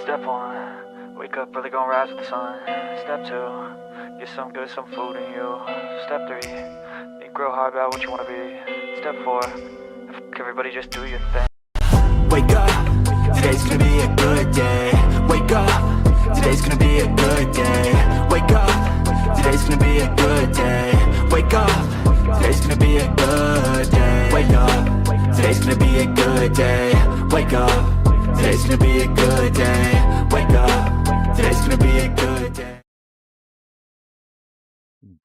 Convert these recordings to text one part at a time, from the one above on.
Step 1, wake up, really gonna rise with the sun. Step 2, get some good, some food in you. Step 3, think real hard about what you wanna be. Step 4, everybody just do your thing. Wake up, today's gonna be a good day. Wake up, today's gonna be a good day. Wake up, today's gonna be a good day. Wake up, today's gonna be a good day. Wake up, today's gonna be a good day. Wake up, today's gonna be a good day. Wake up, today's gonna be a good day.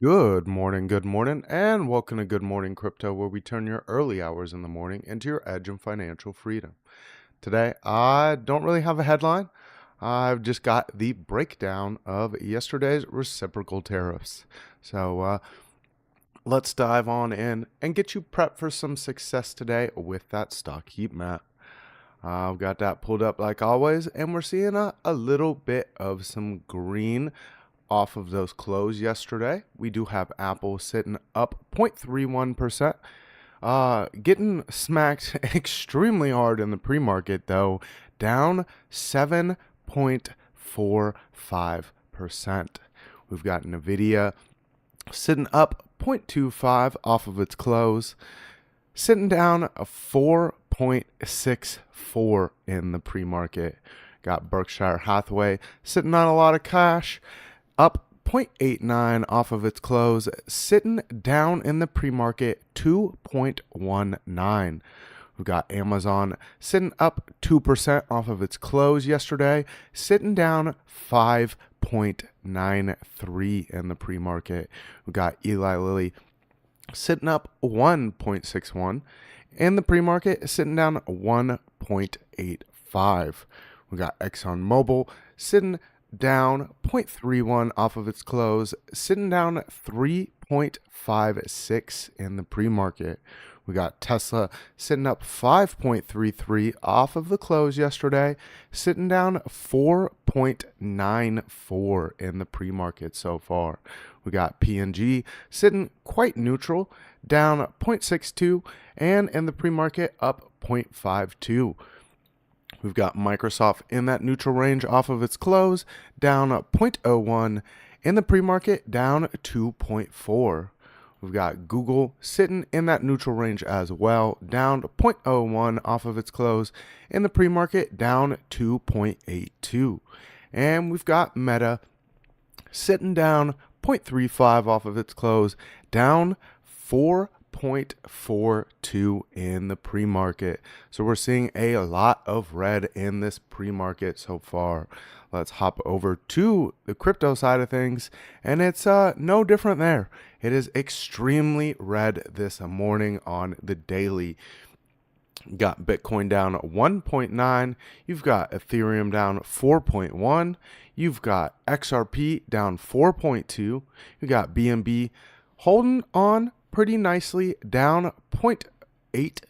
Good morning, and welcome to Good Morning Crypto, where we turn your early hours in the morning into your edge and financial freedom. Today, I don't really have a headline. I've just got the breakdown of yesterday's reciprocal tariffs. So let's dive on in and get you prepped for some success today with that stock heat map. I've got that pulled up like always, and we're seeing a little bit of some green off of those close yesterday. We do have Apple sitting up 0.31%. Getting smacked extremely hard in the pre-market, though, down 7.45%. We've got Nvidia sitting up 0.25 off of its close, sitting down a 4.64 in the pre-market. Got Berkshire Hathaway sitting on a lot of cash, up 0.89 off of its close, sitting down in the pre-market 2.19. We've got Amazon sitting up 2% off of its close yesterday, sitting down 5.93 in the pre-market. We've got Eli Lilly sitting up 1.61 in the pre-market, sitting down 1.85. We got ExxonMobil sitting down 0.31 off of its close, sitting down 3.56 in the pre-market. We got Tesla sitting up 5.33 off of the close yesterday, sitting down 4.94 in the pre-market so far. We got P&G sitting quite neutral, down 0.62, and in the pre-market up 0.52. We've got Microsoft in that neutral range off of its close, down 0.01. In the pre-market, down 2.4. We've got Google sitting in that neutral range as well, down 0.01 off of its close. In the pre-market, down 2.82. And we've got Meta sitting down 0.35 off of its close, down 4.42 in the pre-market. So we're seeing a lot of red in this pre-market so far. Let's hop over to the crypto side of things, and it's no different there. It is extremely red this morning on the daily. You got Bitcoin down 1.9. You've got Ethereum down 4.1. You've got XRP down 4.2. You got BNB holding on pretty nicely, down 0.8.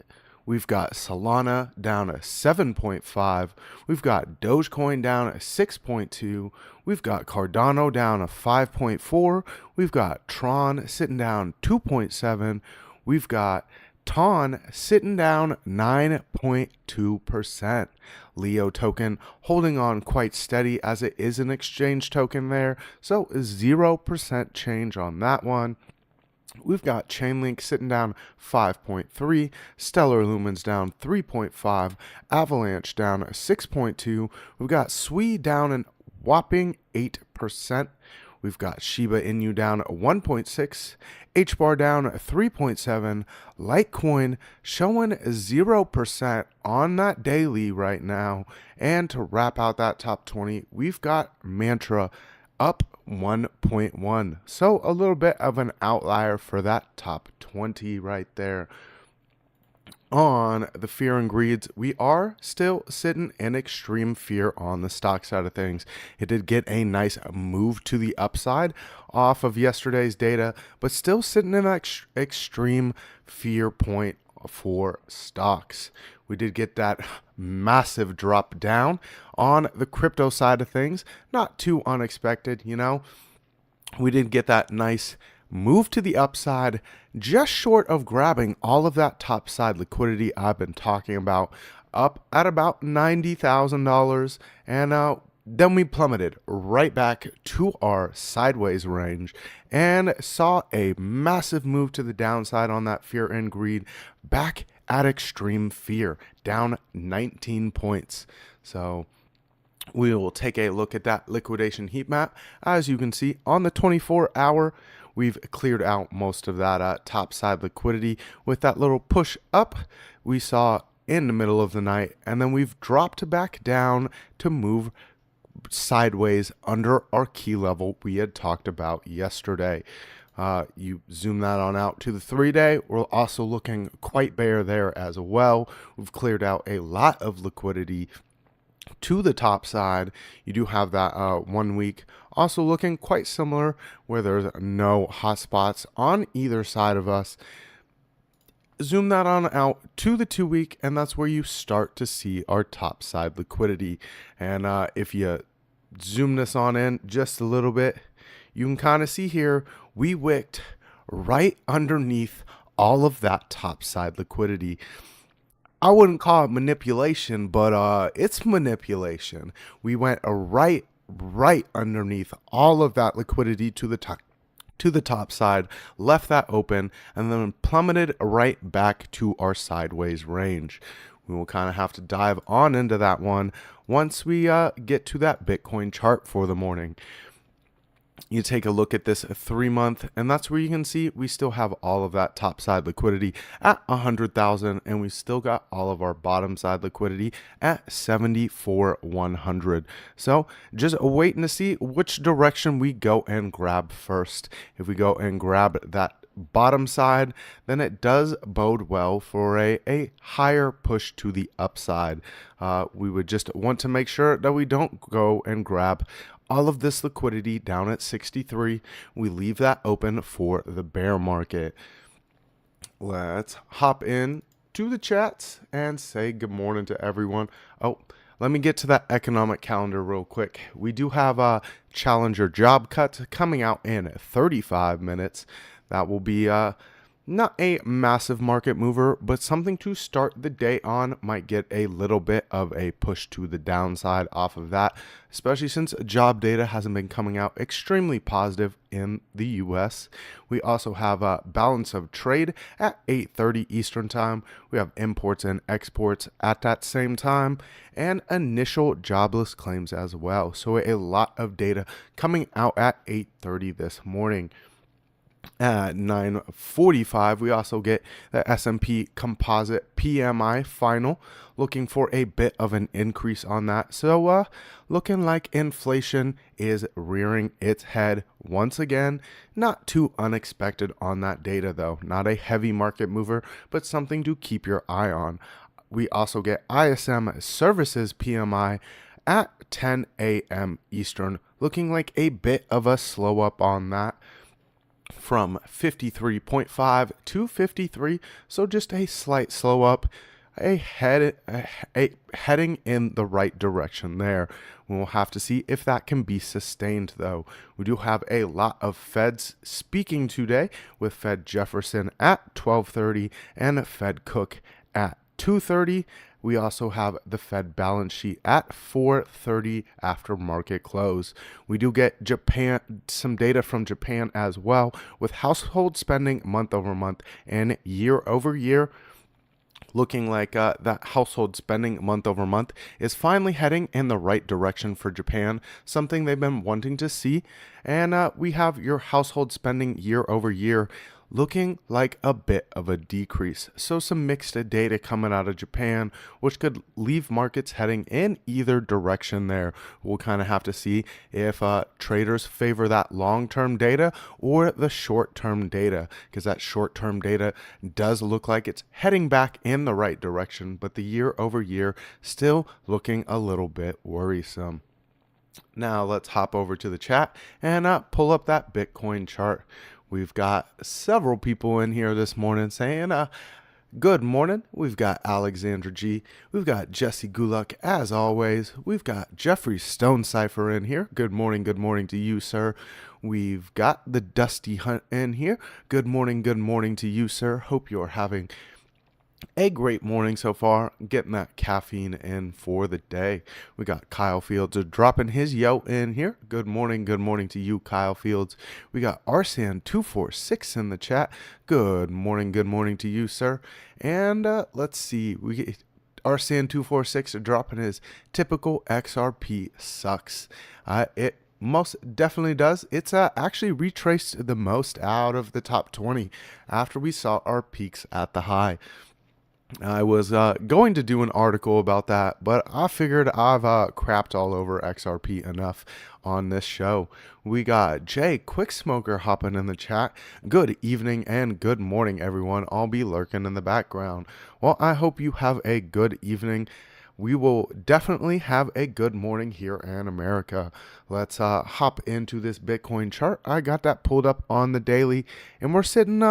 We've got Solana down a 7.5. We've got Dogecoin down a 6.2. We've got Cardano down a 5.4. We've got Tron sitting down 2.7. We've got TON sitting down 9.2%. Leo token holding on quite steady as it is an exchange token there, so 0% change on that one. We've got Chainlink sitting down 5.3, Stellar Lumens down 3.5, Avalanche down 6.2. We've got SWI down a whopping 8%. We've got Shiba Inu down 1.6, HBAR down 3.7, Litecoin showing 0% on that daily right now. And to wrap out that top 20, we've got Mantra up 1.1. So a little bit of an outlier for that top 20 right there. On the fear and greeds, we are still sitting in extreme fear on the stock side of things. It did get a nice move to the upside off of yesterday's data, but still sitting in that extreme fear point for stocks. We did get that massive drop down on the crypto side of things. Not too unexpected, you know. We did get that nice move to the upside, just short of grabbing all of that top side liquidity I've been talking about up at about $90,000, and then we plummeted right back to our sideways range and saw a massive move to the downside on that fear and greed, back at extreme fear, down 19 points. So we will take a look at that liquidation heat map. As you can see on the 24-hour, we've cleared out most of that top side liquidity with that little push up we saw in the middle of the night, and then we've dropped back down to move sideways under our key level we had talked about yesterday. You zoom that on out to the 3-day, we're also looking quite bare there as well. We've cleared out a lot of liquidity to the top side. You do have that 1 week also looking quite similar, where there's no hot spots on either side of us. Zoom that on out to the 2 week, and that's where you start to see our top side liquidity. And if you zoom this on in just a little bit, you can kind of see here we wicked right underneath all of that top side liquidity. I wouldn't call it manipulation, but it's manipulation. We went right underneath all of that liquidity to the top side, left that open, and then plummeted right back to our sideways range. We will kind of have to dive on into that one once we get to that Bitcoin chart for the morning. You take a look at this 3-month, and that's where you can see we still have all of that top side liquidity at 100,000, and we still got all of our bottom side liquidity at 74,100. So just waiting to see which direction we go and grab first. If we go and grab that bottom side, then it does bode well for a higher push to the upside. We would just want to make sure that we don't go and grab all of this liquidity down at 63. We leave that open for the bear market. Let's hop in to the chats and say good morning to everyone. Oh, let me get to that economic calendar real quick. We do have a Challenger job cut coming out in 35 minutes. That will be not a massive market mover, but something to start the day on. Might get a little bit of a push to the downside off of that, especially since job data hasn't been coming out extremely positive in the US. We also have a balance of trade at 8:30 Eastern time. We have imports and exports at that same time, and initial jobless claims as well. So a lot of data coming out at 8:30 this morning. At 9:45, we also get the S&P Composite PMI final, looking for a bit of an increase on that. So looking like inflation is rearing its head once again. Not too unexpected on that data, though. Not a heavy market mover, but something to keep your eye on. We also get ISM Services PMI at 10 a.m. Eastern, looking like a bit of a slow up on that, from 53.5 to 53, so just a slight slow up, heading in the right direction there. We'll have to see if that can be sustained, though. We do have a lot of Feds speaking today, with Fed Jefferson at 12:30 and Fed Cook at 2:30. We also have the Fed balance sheet at 4:30 after market close. We do get some data from Japan as well, with household spending month over month and year over year. Looking like that household spending month over month is finally heading in the right direction for Japan, something they've been wanting to see. And we have your household spending year over year looking like a bit of a decrease. So some mixed data coming out of Japan, which could leave markets heading in either direction there. We'll kind of have to see if traders favor that long-term data or the short-term data, because that short-term data does look like it's heading back in the right direction, but the year over year still looking a little bit worrisome. Now let's hop over to the chat and pull up that Bitcoin chart. We've got several people in here this morning saying, good morning. We've got Alexandra G. We've got Jesse Gulak, as always. We've got Jeffrey Stone Cipher in here. Good morning to you, sir. We've got the Dusty Hunt in here. Good morning to you, sir. Hope you're having A great morning so far, getting that caffeine in for the day. We got Kyle Fields dropping his yo in here. Good morning to you, Kyle Fields. We got Arsan246 in the chat. Good morning to you, sir. And let's see, we get Arsan246 dropping his typical XRP sucks. It most definitely does. It's actually retraced the most out of the top 20 after we saw our peaks at the high. I was going to do an article about that, but I figured I've crapped all over XRP enough on this show. We got Jay Quick Smoker hopping in the chat. Good evening and good morning, everyone. I'll be lurking in the background. Well, I hope you have a good evening. We will definitely have a good morning here in America. Let's hop into this Bitcoin chart. I got that pulled up on the daily, and we're sitting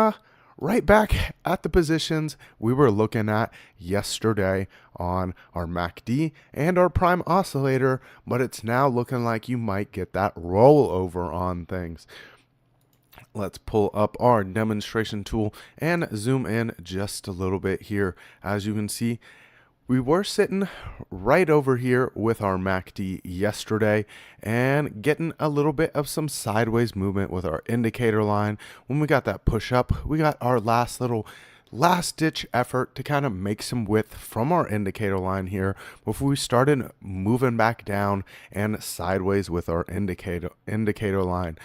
right back at the positions we were looking at yesterday on our MACD and our prime oscillator, but it's now looking like you might get that rollover on things. Let's pull up our demonstration tool and zoom in just a little bit here. As you can see, we were sitting right over here with our MACD yesterday and getting a little bit of some sideways movement with our indicator line. When we got that push up, we got our last ditch effort to kind of make some width from our indicator line here before we started moving back down and sideways with our indicator line.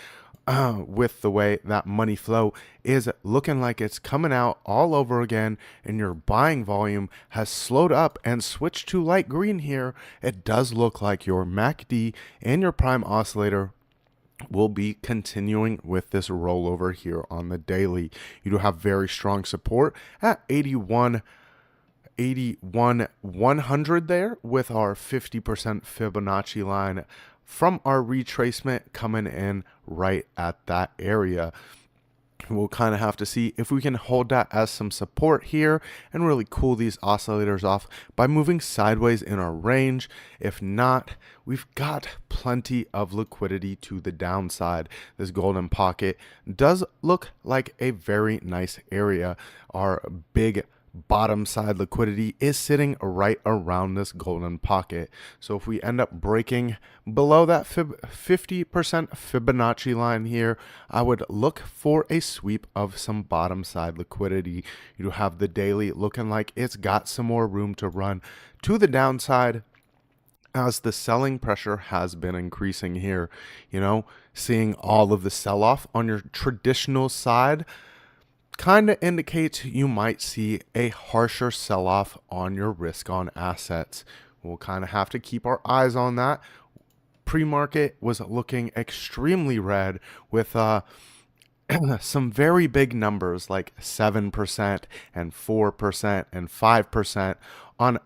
With the way that money flow is looking like it's coming out all over again, and your buying volume has slowed up and switched to light green here, it does look like your MACD and your prime oscillator will be continuing with this rollover here on the daily. You do have very strong support at 100 there with our 50% Fibonacci line from our retracement coming in right at that area. We'll kind of have to see if we can hold that as some support here and really cool these oscillators off by moving sideways in our range. If not, we've got plenty of liquidity to the downside. This golden pocket does look like a very nice area. Our big bottom side liquidity is sitting right around this golden pocket. So if we end up breaking below that 50% Fibonacci line here, I would look for a sweep of some bottom side liquidity. You have the daily looking like it's got some more room to run to the downside as the selling pressure has been increasing here. You know, seeing all of the sell-off on your traditional side kind of indicates you might see a harsher sell-off on your risk on assets. We'll kind of have to keep our eyes on that. Pre-market was looking extremely red with some very big numbers like 7% and 4% and 5% on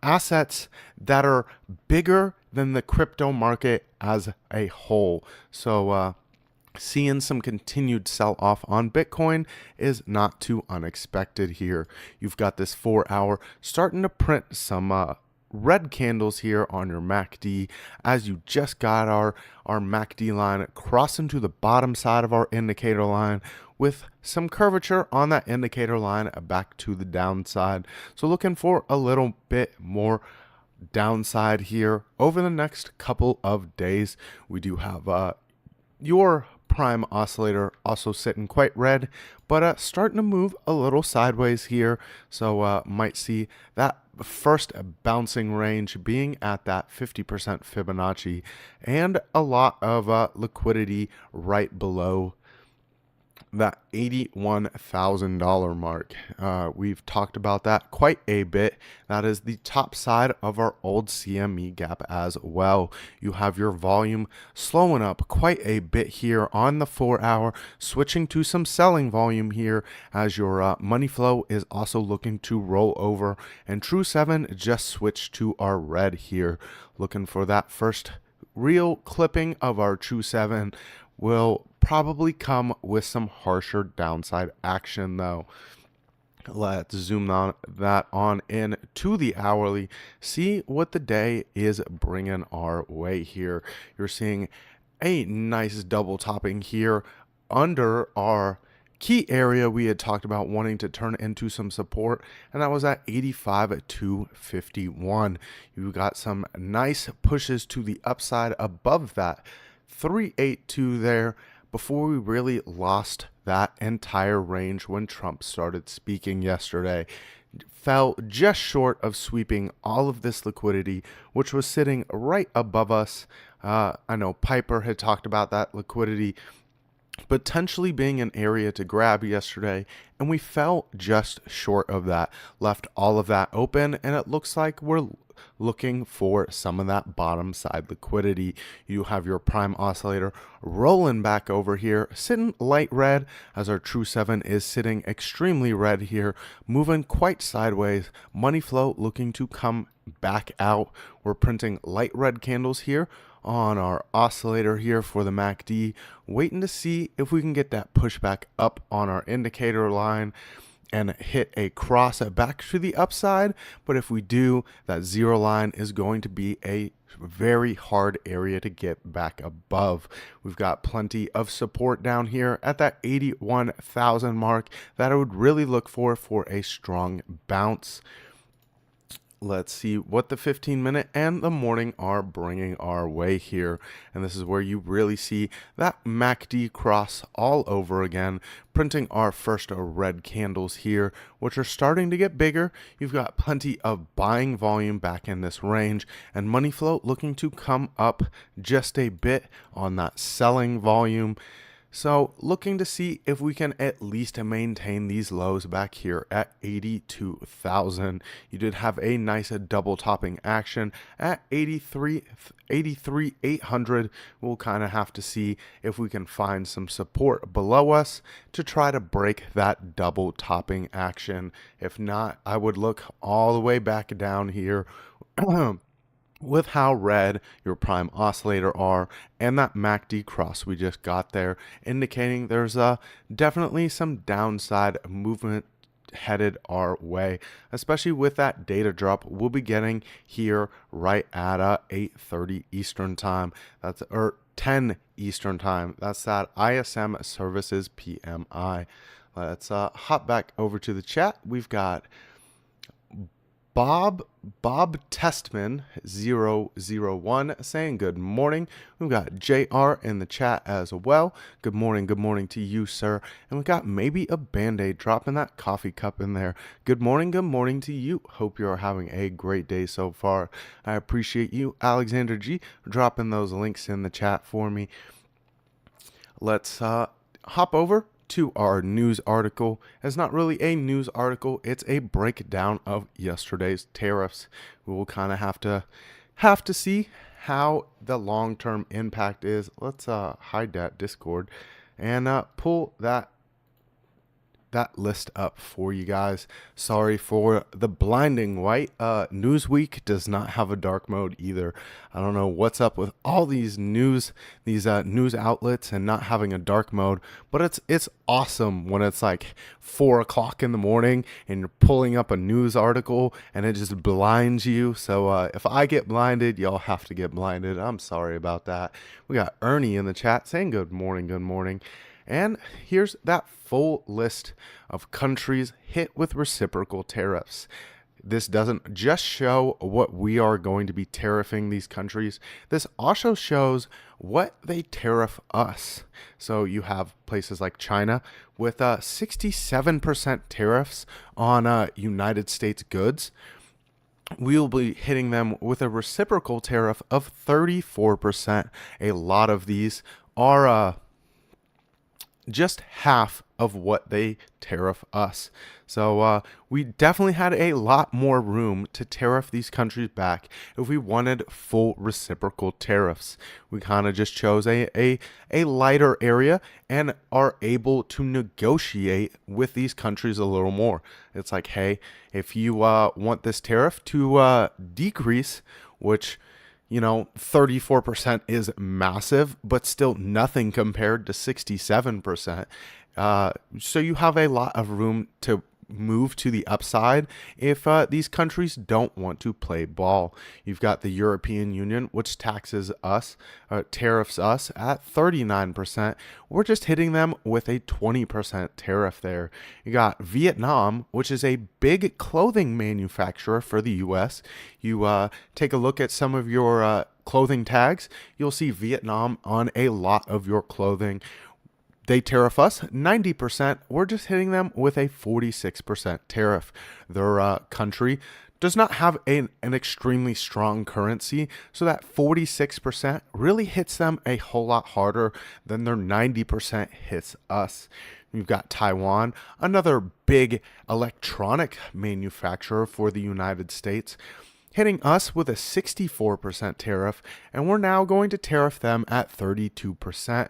assets that are bigger than the crypto market as a whole. So seeing some continued sell-off on Bitcoin is not too unexpected here. You've got this 4-hour starting to print some red candles here on your MACD as you just got our MACD line crossing to the bottom side of our indicator line with some curvature on that indicator line back to the downside. So looking for a little bit more downside here over the next couple of days. We do have your prime oscillator also sitting quite red, but starting to move a little sideways here. So might see that first bouncing range being at that 50% Fibonacci and a lot of liquidity right below that $81,000 mark. We've talked about that quite a bit. That is the top side of our old CME gap as well. You have your volume slowing up quite a bit here on the 4-hour, switching to some selling volume here as your money flow is also looking to roll over, and True 7 just switched to our red here. Looking for that first real clipping of our True 7 will probably come with some harsher downside action though. Let's zoom on in to the hourly, see what the day is bringing our way here. You're seeing a nice double topping here under our key area we had talked about wanting to turn into some support, and that was at 85 at 251. You got some nice pushes to the upside above that 382 there before we really lost that entire range when Trump started speaking yesterday. Fell just short of sweeping all of this liquidity, which was sitting right above us. I know Piper had talked about that liquidity potentially being an area to grab yesterday, and we fell just short of that, left all of that open, and it looks like we're looking for some of that bottom side liquidity. You have your prime oscillator rolling back over here, sitting light red, as our true 7 is sitting extremely red here, moving quite sideways. Money flow looking to come back out. We're printing light red candles here on our oscillator here for the MACD, waiting to see if we can get that pushback up on our indicator line and hit a cross back to the upside. But if we do, that zero line is going to be a very hard area to get back above. We've got plenty of support down here at that 81,000 mark that I would really look for a strong bounce. Let's see what the 15-minute and the morning are bringing our way here. And this is where you really see that MACD cross all over again, printing our first red candles here, which are starting to get bigger. You've got plenty of buying volume back in this range, and money flow looking to come up just a bit on that selling volume. So looking to see if we can at least maintain these lows back here at 82,000. You did have a nice double topping action at 83,800. We'll kind of have to see if we can find some support below us to try to break that double topping action. If not, I would look all the way back down here with how red your prime oscillator are and that MACD cross we just got there, indicating there's definitely some downside movement headed our way, especially with that data drop we'll be getting here right at 8:30 Eastern time. That's 10 Eastern time. That's that ISM services PMI. Let's hop back over to the chat. We've got Bob Testman 001 saying good morning. We've got JR in the chat as well. Good morning to you, sir. And we got maybe a Band-Aid dropping that coffee cup in there. Good morning to you. Hope you're having a great day so far. I appreciate you, Alexander G, dropping those links in the chat for me. Let's hop over to our news article. It's not really a news article, it's a breakdown of yesterday's tariffs. We will kind of have to see how the long-term impact is. Let's hide that Discord and pull that list up for you guys. Sorry for the blinding white. Newsweek does not have a dark mode either. I don't know what's up with all these news outlets and not having a dark mode, but it's awesome when it's like 4 o'clock in the morning and you're pulling up a news article and it just blinds you. So if I get blinded, y'all have to get blinded. I'm sorry about that. We got Ernie in the chat saying good morning. And here's that full list of countries hit with reciprocal tariffs. This doesn't just show what we are going to be tariffing these countries. This also shows what they tariff us. So you have places like China with 67% tariffs on United States goods. We'll be hitting them with a reciprocal tariff of 34%. A lot of these are just half of what they tariff us. So we definitely had a lot more room to tariff these countries back if we wanted full reciprocal tariffs. We kind of just chose a lighter area and are able to negotiate with these countries a little more. It's like, hey, if you want this tariff to decrease, which 34% is massive, but still nothing compared to 67%. So you have a lot of room to move to the upside if these countries don't want to play ball. You've got the European Union, which taxes us, tariffs us at 39%. We're just hitting them with a 20% tariff there. You got Vietnam, which is a big clothing manufacturer for the U.S. You take a look at some of your clothing tags, you'll see Vietnam on a lot of your clothing. They tariff us 90%. We're just hitting them with a 46% tariff. Their country does not have an extremely strong currency, so that 46% really hits them a whole lot harder than their 90% hits us. We've got Taiwan, another big electronic manufacturer for the United States, hitting us with a 64% tariff, and we're now going to tariff them at 32%.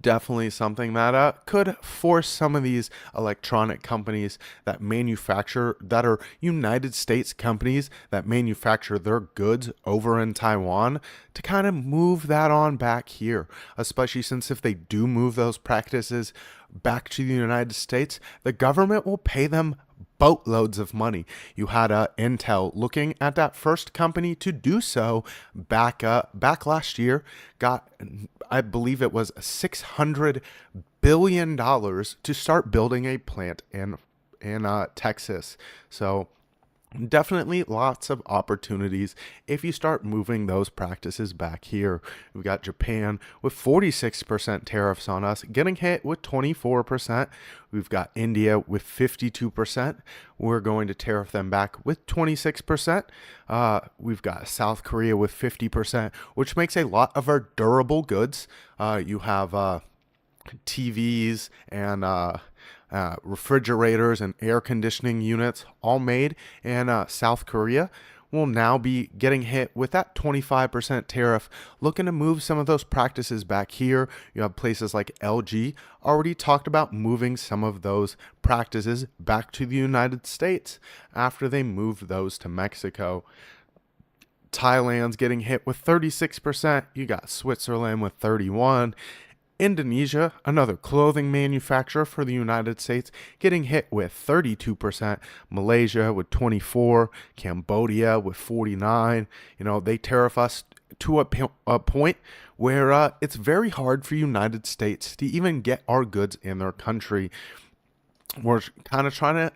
Definitely something that could force some of these electronic companies that are United States companies that manufacture their goods over in Taiwan to kind of move that on back here, especially since if they do move those practices back to the United States, the government will pay them boatloads of money. You had Intel looking at that first company to do so back last year, got, I believe it was $600 billion to start building a plant in Texas. So definitely lots of opportunities if you start moving those practices back here. We've got Japan with 46% tariffs on us, getting hit with 24%. We've got India with 52%. We're going to tariff them back with 26%. We've got South Korea with 50%, which makes a lot of our durable goods. You have TVs and refrigerators and air conditioning units all made in South Korea will now be getting hit with that 25% tariff, looking to move some of those practices back here. You have places like LG already talked about moving some of those practices back to the United States after they moved those to Mexico. Thailand's getting hit with 36%. You got Switzerland with 31%. Indonesia, another clothing manufacturer for the United States, getting hit with 32%. Malaysia with 24%. Cambodia with 49%. They tariff us to a point where it's very hard for United States to even get our goods in their country. We're kind of trying to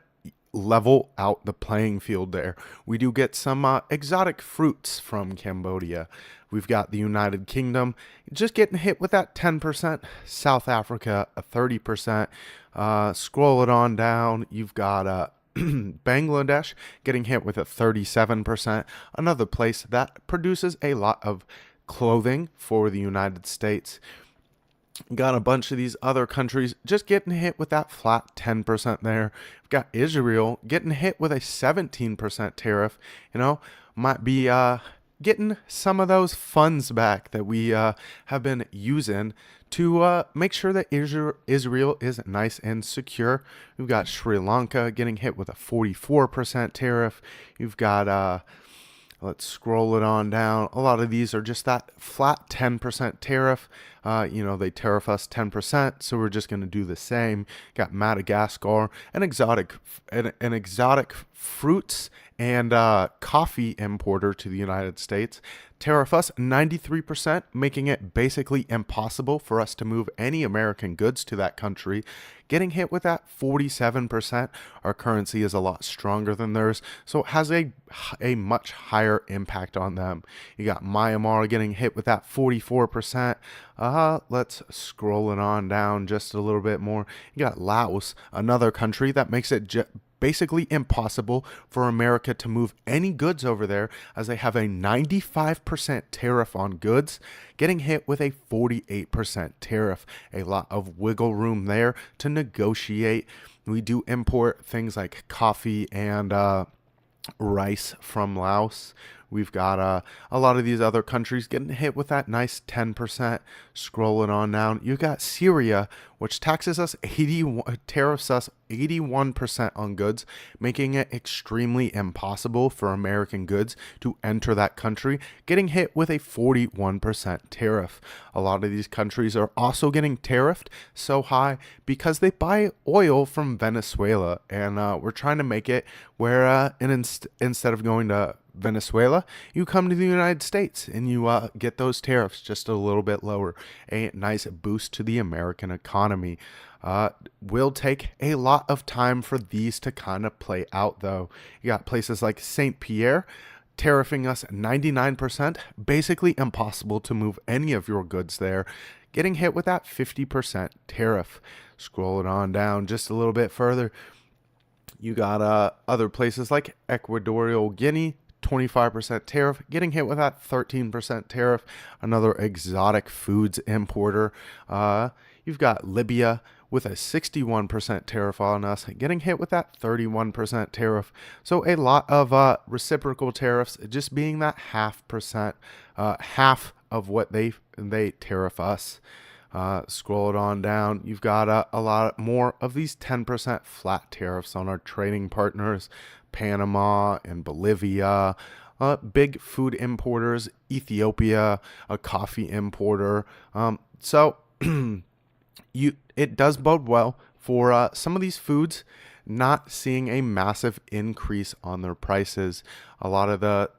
level out the playing field there. We do get some exotic fruits from Cambodia. We've got the United Kingdom just getting hit with that 10%. South Africa, a 30%. Scroll it on down. You've got Bangladesh getting hit with a 37%. Another place that produces a lot of clothing for the United States. Got a bunch of these other countries just getting hit with that flat 10% there. We've got Israel getting hit with a 17% tariff. Might be getting some of those funds back that we have been using to make sure that Israel is nice and secure. We've got Sri Lanka getting hit with a 44% tariff. You've got let's scroll it on down. A lot of these are just that flat 10% tariff. They tariff us 10%, so we're just going to do the same. Got Madagascar, an exotic fruits and coffee importer to the United States. Tariff us 93%, making it basically impossible for us to move any American goods to that country. Getting hit with that 47%. Our currency is a lot stronger than theirs, so it has a much higher impact on them. You got Myanmar getting hit with that 44%. Let's scroll it on down just a little bit more. You got Laos, another country that makes it basically impossible for America to move any goods over there, as they have a 95% tariff on goods, getting hit with a 48% tariff. A lot of wiggle room there to negotiate. We do import things like coffee and rice from Laos. We've got a lot of these other countries getting hit with that nice 10%. Scrolling on down, you got Syria, which tariffs us 81% on goods, making it extremely impossible for American goods to enter that country, getting hit with a 41% tariff. A lot of these countries are also getting tariffed so high because they buy oil from Venezuela, and we're trying to make it where instead of going to Venezuela, you come to the United States and you get those tariffs just a little bit lower. A nice boost to the American economy. Will take a lot of time for these to kind of play out, though. You got places like St. Pierre tariffing us 99%, basically impossible to move any of your goods there, getting hit with that 50% tariff. Scrolling on down just a little bit further, you got other places like Equatorial Guinea, 25% tariff, getting hit with that 13% tariff. Another exotic foods importer. You've got Libya with a 61% tariff on us, getting hit with that 31% tariff. So a lot of reciprocal tariffs, just being that half of what they tariff us. Scroll it on down, you've got a lot more of these 10% flat tariffs on our trading partners, Panama and Bolivia, big food importers, Ethiopia, a coffee importer. So it does bode well for some of these foods not seeing a massive increase on their prices. A lot of the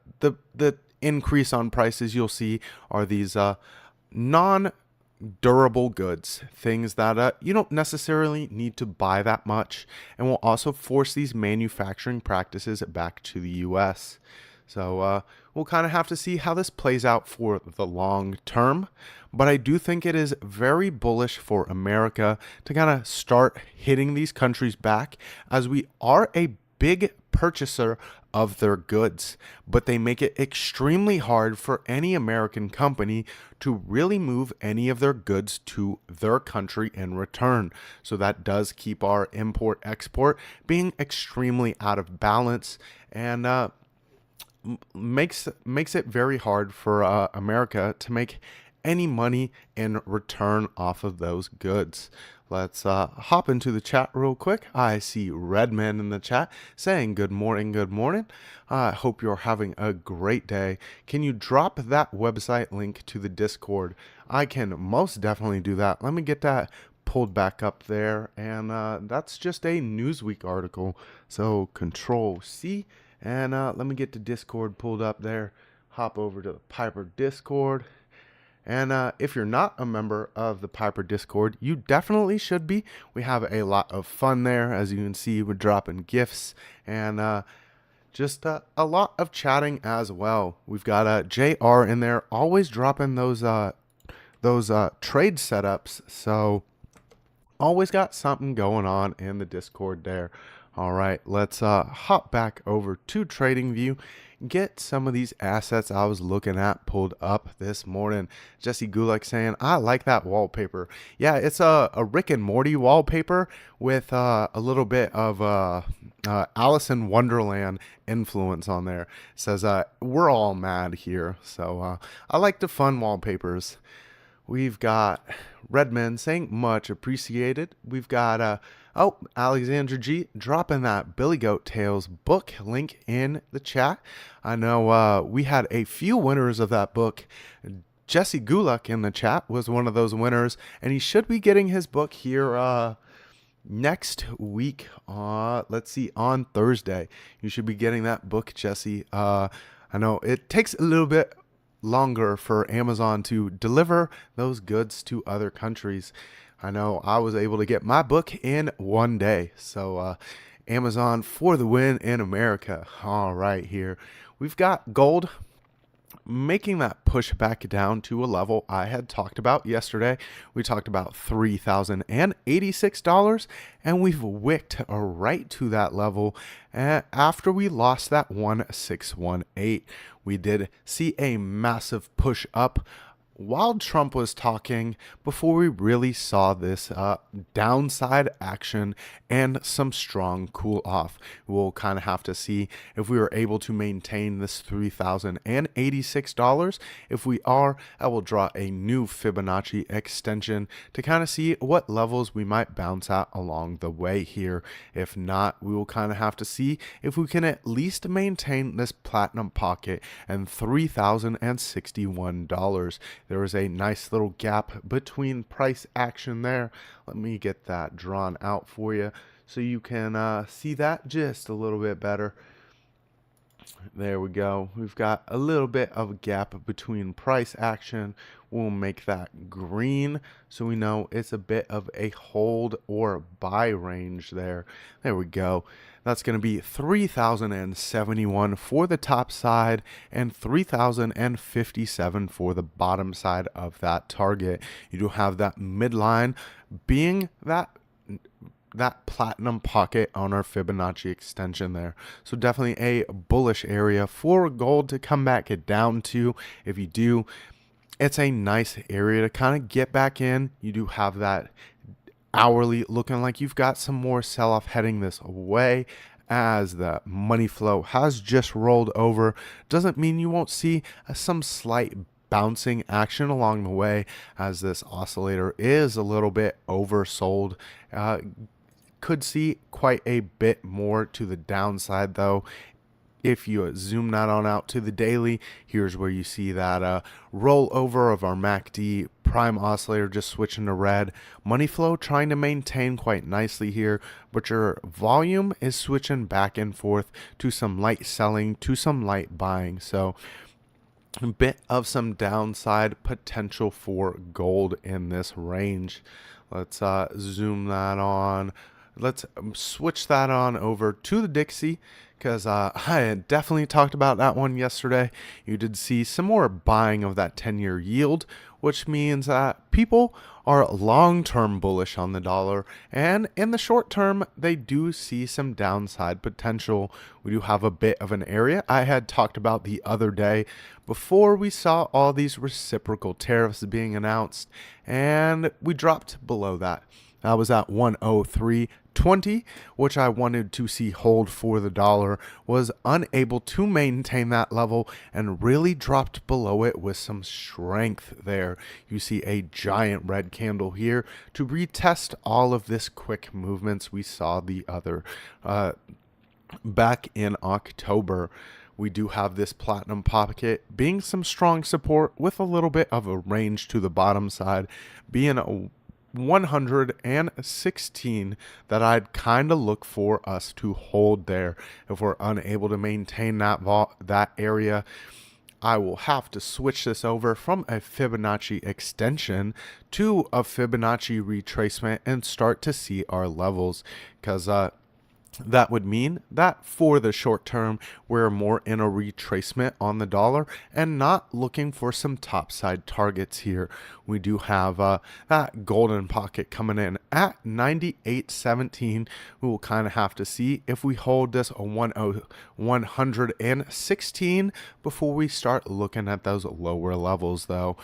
increase on prices you'll see are these non-durable goods, things that you don't necessarily need to buy that much, and will also force these manufacturing practices back to the US. So we'll kind of have to see how this plays out for the long term, but I do think it is very bullish for America to kind of start hitting these countries back, as we are a big purchaser of their goods, but they make it extremely hard for any American company to really move any of their goods to their country in return. So that does keep our import-export being extremely out of balance, and makes it very hard for America to make any money in return off of those goods. Let's hop into the chat real quick. I see Redman in the chat saying good morning, good morning. I hope you're having a great day. Can you drop that website link to the Discord? I can most definitely do that. Let me get that pulled back up there, and that's just a Newsweek article. So Control C, and let me get the Discord pulled up there. Hop over to the Piper Discord. And if you're not a member of the Piper Discord, you definitely should be. We have a lot of fun there. As you can see, we're dropping gifts and just a lot of chatting as well. We've got JR in there, always dropping those trade setups. So always got something going on in the Discord there. All right, let's hop back over to TradingView. Get some of these assets I was looking at pulled up this morning. Jesse Gulak saying, I like that wallpaper. Yeah, it's a Rick and Morty wallpaper with a little bit of Alice in Wonderland influence on there. It says, we're all mad here. So I like the fun wallpapers. We've got Redman saying much appreciated. We've got Alexander G dropping that Billy Goat Tales book link in the chat. I know we had a few winners of that book. Jesse Gulak in the chat was one of those winners, and he should be getting his book here next week. Let's see, on Thursday. You should be getting that book, Jesse. I know it takes a little bit longer for Amazon to deliver those goods to other countries. I know I was able to get my book in one day. So Amazon for the win in America. All right, here we've got gold making that push back down to a level I had talked about yesterday. We talked about $3,086, and we've wicked right to that level after we lost that 1618. We did see a massive push up while Trump was talking, before we really saw this downside action and some strong cool off. We'll kind of have to see if we were able to maintain this $3,086. If we are, I will draw a new Fibonacci extension to kind of see what levels we might bounce at along the way here. If not, we will kind of have to see if we can at least maintain this platinum pocket and $3,061. There was a nice little gap between price action there. Let me get that drawn out for you so you can see that just a little bit better. There we go. We've got a little bit of a gap between price action. We'll make that green so we know it's a bit of a hold or buy range there. There we go. That's going to be 3,071 for the top side and 3,057 for the bottom side of that target. You do have that midline being that platinum pocket on our Fibonacci extension there. So definitely a bullish area for gold to come back down to. If you do, it's a nice area to kind of get back in. You do have that hourly looking like you've got some more sell-off heading this way as the money flow has just rolled over. Doesn't mean you won't see some slight bouncing action along the way, as this oscillator is a little bit oversold. Could see quite a bit more to the downside though. If you zoom that on out to the daily, here's where you see that rollover of our MACD prime oscillator just switching to red. Money flow trying to maintain quite nicely here, but your volume is switching back and forth to some light selling, to some light buying. So a bit of some downside potential for gold in this range. Let's zoom that on. Let's switch that on over to the Dixie, because I had definitely talked about that one yesterday. You did see some more buying of that 10-year yield, which means that people are long-term bullish on the dollar, and in the short term, they do see some downside potential. We do have a bit of an area I had talked about the other day before we saw all these reciprocal tariffs being announced, and we dropped below that. I was at 103.20, which I wanted to see hold for the dollar, was unable to maintain that level and really dropped below it with some strength there. You see a giant red candle here to retest all of this quick movements we saw the other back in October. We do have this platinum pocket being some strong support with a little bit of a range to the bottom side, being a 116 that I'd kind of look for us to hold there. If we're unable to maintain that area, I will have to switch this over from a Fibonacci extension to a Fibonacci retracement and start to see our levels, because that would mean that for the short term, we're more in a retracement on the dollar and not looking for some topside targets here. We do have that golden pocket coming in at 98.17. We will kind of have to see if we hold this 116 before we start looking at those lower levels though.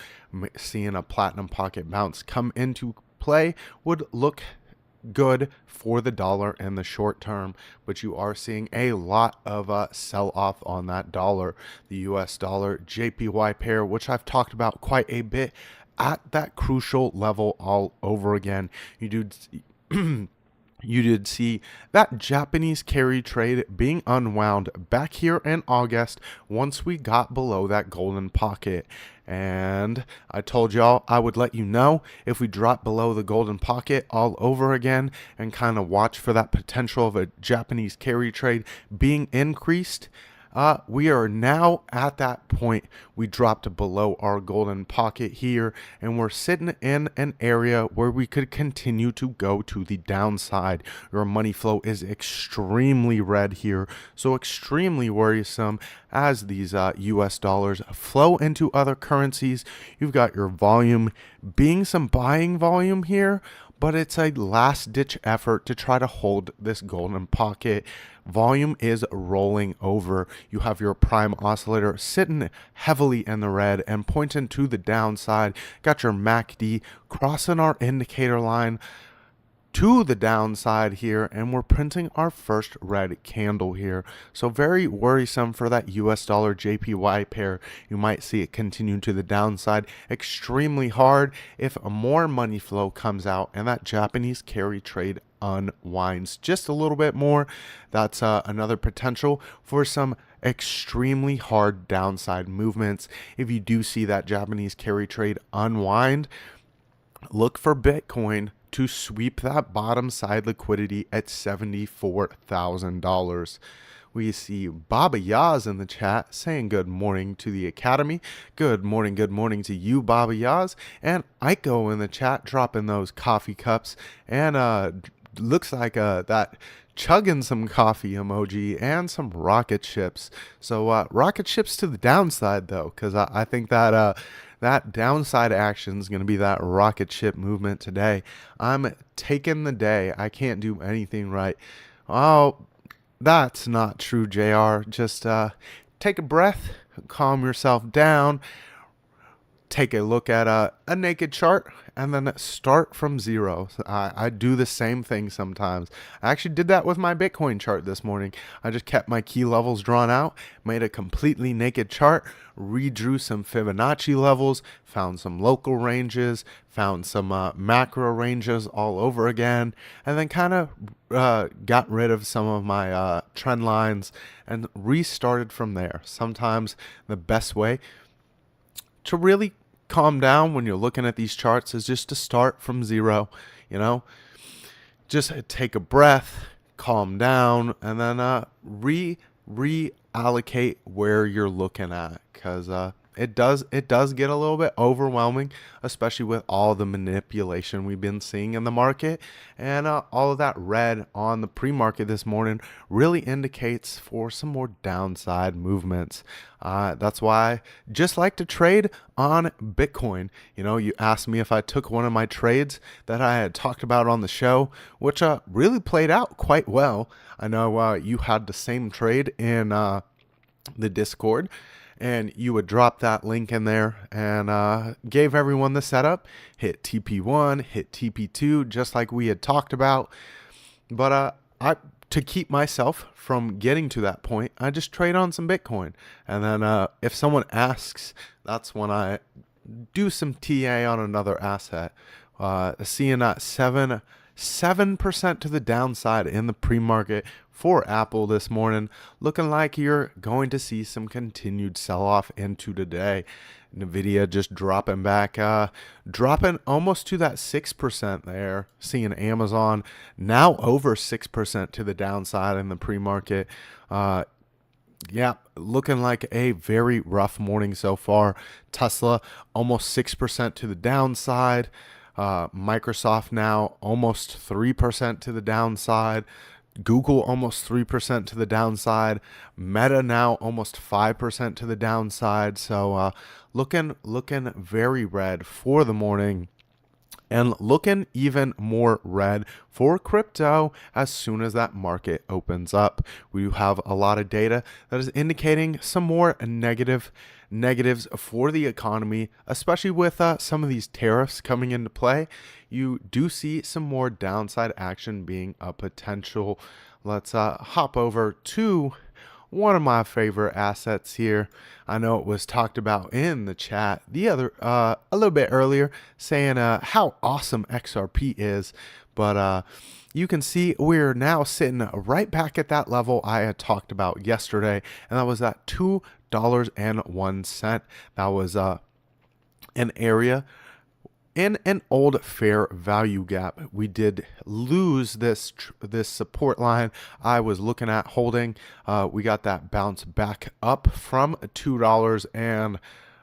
Seeing a platinum pocket bounce come into play would look good for the dollar in the short term, but you are seeing a lot of sell off on that dollar. The US dollar JPY pair, which I've talked about quite a bit, at that crucial level all over again. You did see that Japanese carry trade being unwound back here in August once we got below that golden pocket. And I told y'all I would let you know if we drop below the golden pocket all over again, and kind of watch for that potential of a Japanese carry trade being increased. We are now at that point. We dropped below our golden pocket here, and we're sitting in an area where we could continue to go to the downside. Your money flow is extremely red here, so extremely worrisome as these US dollars flow into other currencies. You've got your volume being some buying volume here, but it's a last-ditch effort to try to hold this golden pocket. Volume is rolling over. You have your prime oscillator sitting heavily in the red and pointing to the downside. Got your MACD crossing our indicator line to the downside here, and we're printing our first red candle here. So very worrisome for that US dollar JPY pair. You might see it continue to the downside extremely hard if more money flow comes out and that Japanese carry trade unwinds just a little bit more. That's another potential for some extremely hard downside movements. If you do see that Japanese carry trade unwind, look for Bitcoin to sweep that bottom side liquidity at $74,000. We see Baba Yaz in the chat saying good morning to the Academy. Good morning to you, Baba Yaz. And Aiko in the chat dropping those coffee cups. And looks like that chugging some coffee emoji and some rocket ships. So rocket ships to the downside though, because I think that that downside action is going to be that rocket ship movement today. I'm taking the day. I can't do anything right. Oh, that's not true, JR. Just take a breath, calm yourself down, take a look at a naked chart, and then start from zero. I do the same thing sometimes. I actually did that with my Bitcoin chart this morning. I just kept my key levels drawn out, made a completely naked chart, redrew some Fibonacci levels, found some local ranges, found some macro ranges all over again, and then kind of got rid of some of my trend lines and restarted from there. Sometimes the best way to really calm down when you're looking at these charts is just to start from zero, just take a breath, calm down, and then reallocate where you're looking at, because it does get a little bit overwhelming, especially with all the manipulation we've been seeing in the market. And all of that red on the pre-market this morning really indicates for some more downside movements. That's why I just like to trade on Bitcoin. You asked me if I took one of my trades that I had talked about on the show, which really played out quite well. I know you had the same trade in the Discord, and you would drop that link in there and gave everyone the setup. Hit TP1, hit TP2, just like we had talked about. But to keep myself from getting to that point, I just trade on some Bitcoin. And then if someone asks, that's when I do some TA on another asset. Seeing that 7% to the downside in the pre-market for Apple this morning, looking like you're going to see some continued sell-off into today. Nvidia just dropping back, dropping almost to that 6% there. Seeing Amazon now over 6% to the downside in the pre-market. Yeah, looking like a very rough morning so far. Tesla almost 6% to the downside. Microsoft now almost 3% to the downside. Google almost 3% to the downside. Meta now almost 5% to the downside. So looking very red for the morning. And looking even more red for crypto as soon as that market opens up. We have a lot of data that is indicating some more negatives for the economy, especially with some of these tariffs coming into play. You do see some more downside action being a potential. Let's hop over to one of my favorite assets here. I know it was talked about in the chat a little bit earlier, saying how awesome XRP is, but you can see we're now sitting right back at that level I had talked about yesterday, and that was at $2.01. That was an area in an old fair value gap. We did lose this support line I was looking at holding. We got that bounce back up from $2 and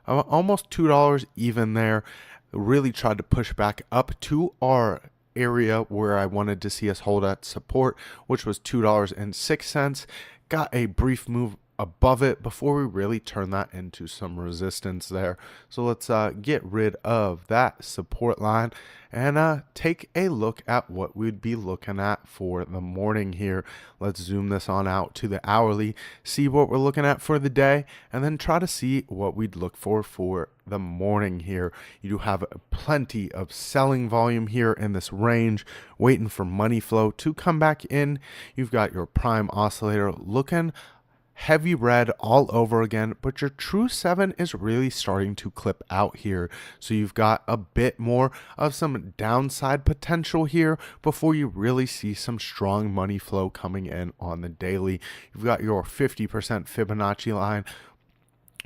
almost $2 even there. Really tried to push back up to our area where I wanted to see us hold at support, which was $2.06. Got a brief move above it before we really turn that into some resistance there. So let's get rid of that support line and take a look at what we'd be looking at for the morning here. Let's zoom this on out to the hourly, see what we're looking at for the day, and then try to see what we'd look for the morning here. You do have plenty of selling volume here in this range, waiting for money flow to come back in. You've got your prime oscillator looking heavy red all over again, but your true 7 is really starting to clip out here. So you've got a bit more of some downside potential here before you really see some strong money flow coming in on the daily. You've got your 50% Fibonacci line,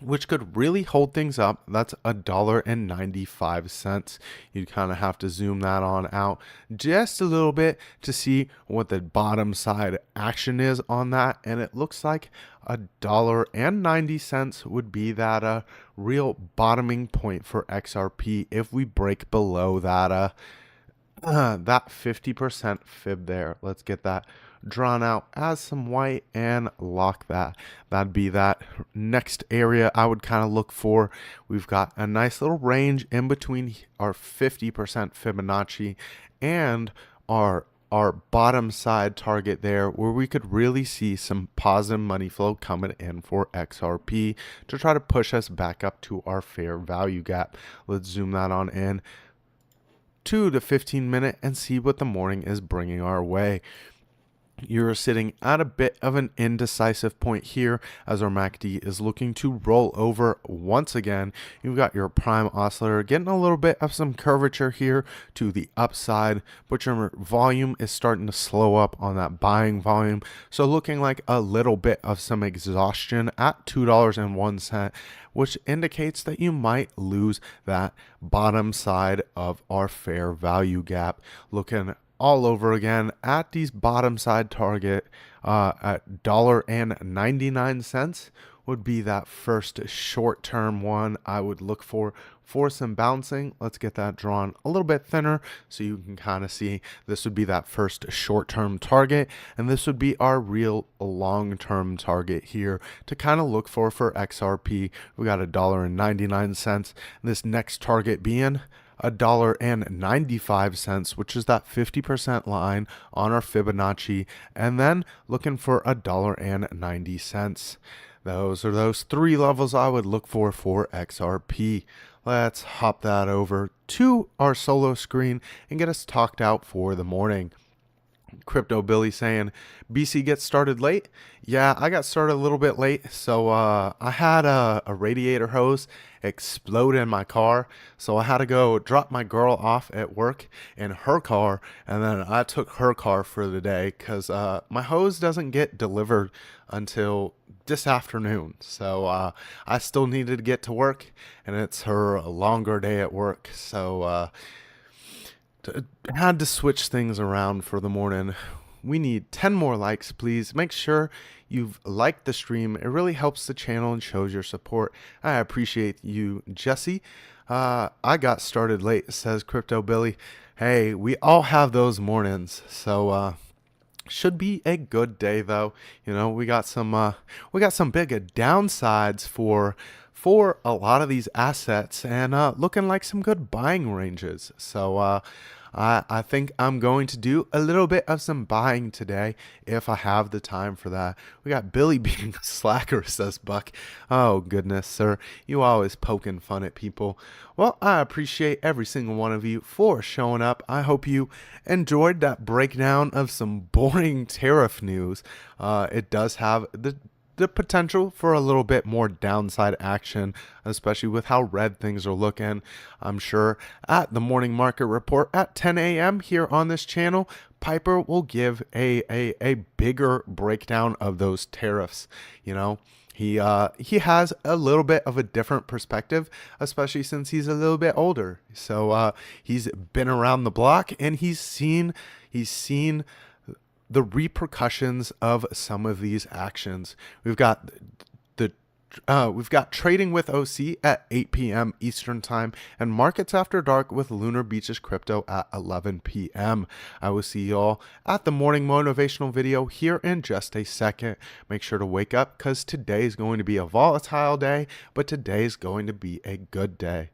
which could really hold things up. That's $1.95. You kind of have to zoom that on out just a little bit to see what the bottom side action is on that. And it looks like $1.90 would be that real bottoming point for XRP if we break below that that 50% fib there. Let's get that drawn out as some white and lock that. That'd be that next area I would kind of look for. We've got a nice little range in between our 50% Fibonacci and our bottom side target there, where we could really see some positive money flow coming in for XRP to try to push us back up to our fair value gap. Let's zoom that on in to the 15-minute and see what the morning is bringing our way. You're sitting at a bit of an indecisive point here as our MACD is looking to roll over once again. You've got your prime oscillator getting a little bit of some curvature here to the upside, but your volume is starting to slow up on that buying volume. So looking like a little bit of some exhaustion at $2.01, which indicates that you might lose that bottom side of our fair value gap. Looking all over again at these bottom side target at $1.99 would be that first short-term one I would look for some bouncing. Let's get that drawn a little bit thinner so you can kind of see this would be that first short-term target, and this would be our real long-term target here to kind of look for XRP. We got $1.99. This next target being $1.95, which is that 50% line on our Fibonacci, and then looking for $1.90. Those are those three levels I would look for XRP. Let's hop that over to our solo screen and get us talked out for the morning. Crypto Billy saying, BC gets started late. Yeah, I got started a little bit late. So I had a radiator hose explode in my car. So I had to go drop my girl off at work in her car. And then I took her car for the day because my hose doesn't get delivered until this afternoon. So I still needed to get to work, and it's her longer day at work. So had to switch things around for the morning. We need 10 more likes, please. Make sure you've liked the stream. It really helps the channel and shows your support. I appreciate you, Jesse. I got started late, says Crypto Billy. Hey, we all have those mornings. So should be a good day though. You know, we got some big downsides for a lot of these assets, and looking like some good buying ranges. So I think I'm going to do a little bit of some buying today if I have the time for that. We got Billy being a slacker, says Buck. Oh goodness, sir, you always poking fun at people. Well, I appreciate every single one of you for showing up. I hope you enjoyed that breakdown of some boring tariff news. It does have the potential for a little bit more downside action, especially with how red things are looking. I'm sure at the morning market report at 10 a.m. here on this channel, Piper will give a bigger breakdown of those tariffs. You know, he has a little bit of a different perspective, especially since he's a little bit older. So he's been around the block, and he's seen the repercussions of some of these actions. We've got the We've got Trading with OC at 8 p.m. Eastern Time and Markets After Dark with Lunar Beaches Crypto at 11 p.m. I will see y'all at the morning motivational video here in just a second. Make sure to wake up because today is going to be a volatile day, but today is going to be a good day.